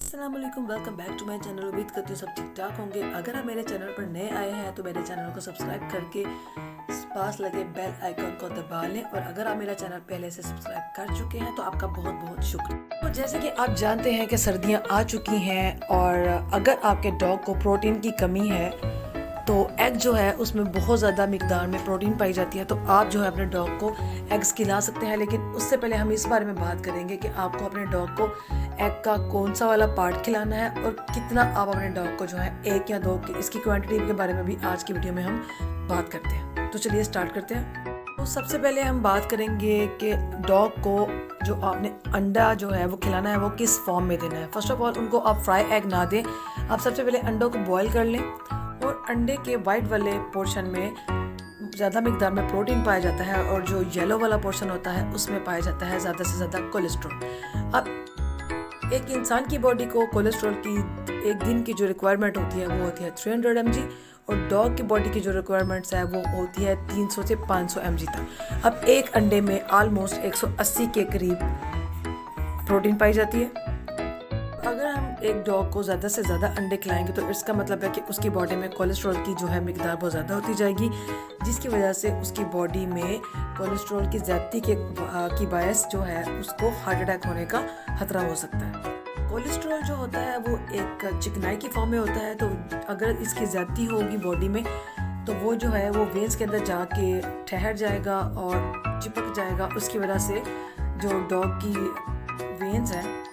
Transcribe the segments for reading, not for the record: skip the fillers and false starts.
अस्सलामुअलैकुम, welcome back to my channel. उम्मीद करती हूँ सब ठीक ठाक होंगे। अगर आप मेरे चैनल पर नए आए हैं तो मेरे चैनल को सब्सक्राइब करके पास लगे बेल आइकन को दबा लें, और अगर आप मेरा चैनल पहले से सब्सक्राइब कर चुके हैं तो आपका बहुत बहुत शुक्रिया। तो जैसे कि आप जानते हैं कि सर्दियाँ आ चुकी हैं, और अगर आपके डॉग को प्रोटीन की कमी है तो एग जो है उसमें बहुत ज़्यादा मिकदार में प्रोटीन पाई जाती है, तो आप जो है अपने डॉग को एग्स खिला सकते हैं। लेकिन उससे पहले हम इस बारे में बात करेंगे कि आपको अपने डॉग को एग का कौन सा वाला पार्ट खिलाना है और कितना आप अपने डॉग को जो है एक या दो इसकी क्वांटिटी के बारे में भी आज की वीडियो में हम बात करते हैं। तो चलिए स्टार्ट करते हैं। तो सबसे पहले हम बात करेंगे कि डॉग को जो आपने अंडा जो है वो खिलाना है वो किस फॉर्म में देना है। फर्स्ट ऑफ ऑल उनको आप फ्राई एग ना दें, आप सबसे पहले अंडों को बॉईल कर लें, और अंडे के वाइट वाले पोर्शन में ज़्यादा मिकदार में प्रोटीन पाया जाता है, और जो येलो वाला पोर्शन होता है उसमें पाया जाता है ज़्यादा से ज़्यादा कोलेस्ट्रॉल। अब एक इंसान की बॉडी को कोलेस्ट्रॉल की एक दिन की जो रिक्वायरमेंट होती है वो होती है 300 mg, और डॉग की बॉडी की जो रिक्वायरमेंट्स है वो होती है 300 से 500 mg तक। अब एक अंडे में ऑलमोस्ट 180 के करीब प्रोटीन पाई जाती है। अगर हम एक डॉग को ज़्यादा से ज़्यादा अंडे खिलाएंगे तो इसका मतलब है कि उसकी बॉडी में कोलेस्ट्रॉल की जो है मिकदार बहुत ज़्यादा होती जाएगी, जिसकी वजह से उसकी बॉडी में कोलेस्ट्रॉल की ज़्यादती की बायस जो है उसको हार्ट अटैक होने का खतरा हो सकता है। कोलेस्ट्रॉल जो होता है वो एक चिकनाई की फॉर्म में होता है, तो अगर इसकी ज़्यादती होगी बॉडी में तो वो जो है वो वेन्स के अंदर जाके ठहर जाएगा और चिपक जाएगा। उसकी वजह से जो डॉग की वेन्स हैं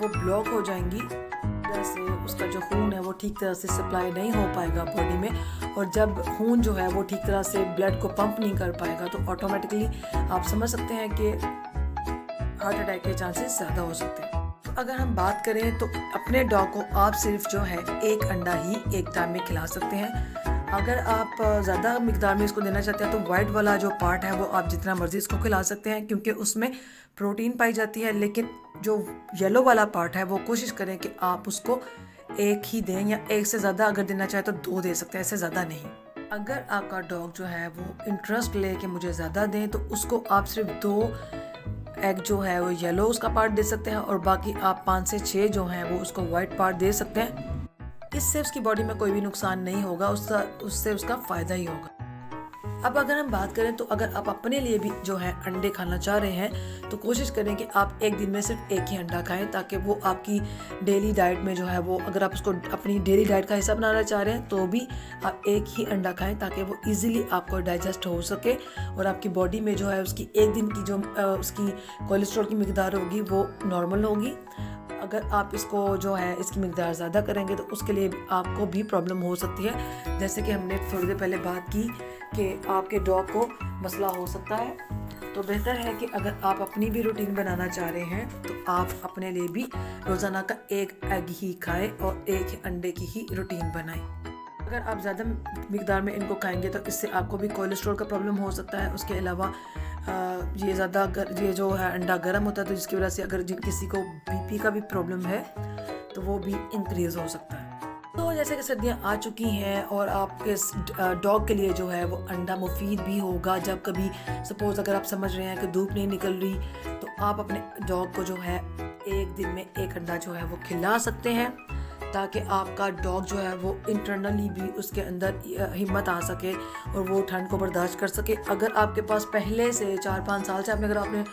वो ब्लॉक हो जाएंगी, वजह से उसका जो खून है वो ठीक तरह से सप्लाई नहीं हो पाएगा बॉडी में, और जब खून जो है वो ठीक तरह से ब्लड को पंप नहीं कर पाएगा तो ऑटोमेटिकली आप समझ सकते हैं कि हार्ट अटैक के चांसेस ज़्यादा हो सकते हैं। तो अगर हम बात करें तो अपने डॉग को आप सिर्फ जो है एक अंडा ही एक टाइम में खिला सकते हैं। अगर आप ज़्यादा मिकदार में इसको देना चाहते हैं तो वाइट वाला जो पार्ट है वो आप जितना मर्जी इसको खिला सकते हैं, क्योंकि उसमें प्रोटीन पाई जाती है। लेकिन जो येलो वाला पार्ट है वो कोशिश करें कि आप उसको एक ही दें, या एक से ज़्यादा अगर देना चाहे तो 2 दे सकते हैं, इससे ज़्यादा नहीं। अगर आपका डॉग जो है वो इंटरेस्ट ले कि मुझे ज़्यादा दें तो उसको आप सिर्फ 2 एग जो है वो येलो उसका पार्ट दे सकते हैं, और बाकी आप 5 से 6 जो हैं वो उसको वाइट पार्ट दे सकते हैं। इससे उसकी बॉडी में कोई भी नुकसान नहीं होगा, उससे उसका फ़ायदा ही होगा। अब अगर हम बात करें तो अगर आप अपने लिए भी जो है अंडे खाना चाह रहे हैं तो कोशिश करें कि आप एक दिन में सिर्फ एक ही अंडा खाएं, ताकि वो आपकी डेली डाइट में जो है वो, अगर आप उसको अपनी डेली डाइट का हिस्सा बनाना चाह रहे हैं तो भी आप एक ही अंडा खाएं, ताकि वो इजीली आपको डाइजेस्ट हो सके और आपकी बॉडी में जो है उसकी एक दिन की जो उसकी कोलेस्ट्रॉल की मिकदार होगी वो नॉर्मल होगी। अगर आप इसको जो है इसकी मिकदार ज़्यादा करेंगे तो उसके लिए आपको भी प्रॉब्लम हो सकती है, जैसे कि हमने थोड़ी देर पहले बात की कि आपके डॉग को मसला हो सकता है। तो बेहतर है कि अगर आप अपनी भी रूटीन बनाना चाह रहे हैं तो आप अपने लिए भी रोज़ाना का एक एग ही खाएं और एक अंडे की ही रूटीन बनाएं। अगर आप ज़्यादा मिकदार में इनको खाएंगे तो इससे आपको भी कोलेस्ट्रॉल का प्रॉब्लम हो सकता है। उसके अलावा ये जो है अंडा गर्म होता है, तो जिसकी वजह से अगर किसी को बीपी का भी प्रॉब्लम है तो वो भी इंक्रीज़ हो सकता है। तो जैसे कि सर्दियाँ आ चुकी हैं और आपके डॉग के लिए जो है वो अंडा मुफीद भी होगा। जब कभी सपोज़ अगर आप समझ रहे हैं कि धूप नहीं निकल रही तो आप अपने डॉग को जो है एक दिन में एक अंडा जो है वो खिला सकते हैं, ताकि आपका डॉग जो है वो इंटरनली भी उसके अंदर हिम्मत आ सके और वो ठंड को बर्दाश्त कर सके। अगर आपके पास पहले से 4-5 साल से अगर आपने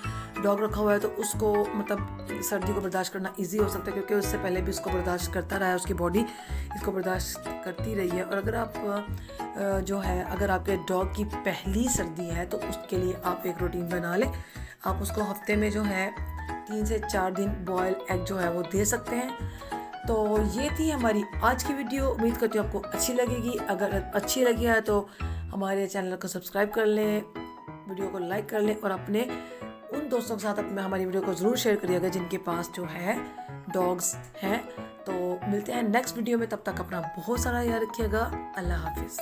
डॉग रखा हुआ है तो उसको मतलब सर्दी को बर्दाश्त करना इजी हो सकता है, क्योंकि उससे पहले भी उसको बर्दाश्त करता रहा है, उसकी बॉडी इसको बर्दाश्त करती रही है। और अगर आप जो है अगर आपके डॉग की पहली सर्दी है तो उसके लिए आप एक रूटीन बना लें। आप उसको हफ्ते में जो है 3 से 4 दिन बॉयल एग जो है वो दे सकते हैं। तो ये थी हमारी आज की वीडियो। उम्मीद करती हूँ आपको अच्छी लगेगी। अगर अच्छी लगी है तो हमारे चैनल को सब्सक्राइब कर लें, वीडियो को लाइक कर लें, और अपने उन दोस्तों के साथ अपने हमारी वीडियो को ज़रूर शेयर करिएगा जिनके पास जो है डॉग्स हैं। तो मिलते हैं नेक्स्ट वीडियो में, तब तक अपना बहुत सारा याद रखिएगा। अल्लाह हाफिज़।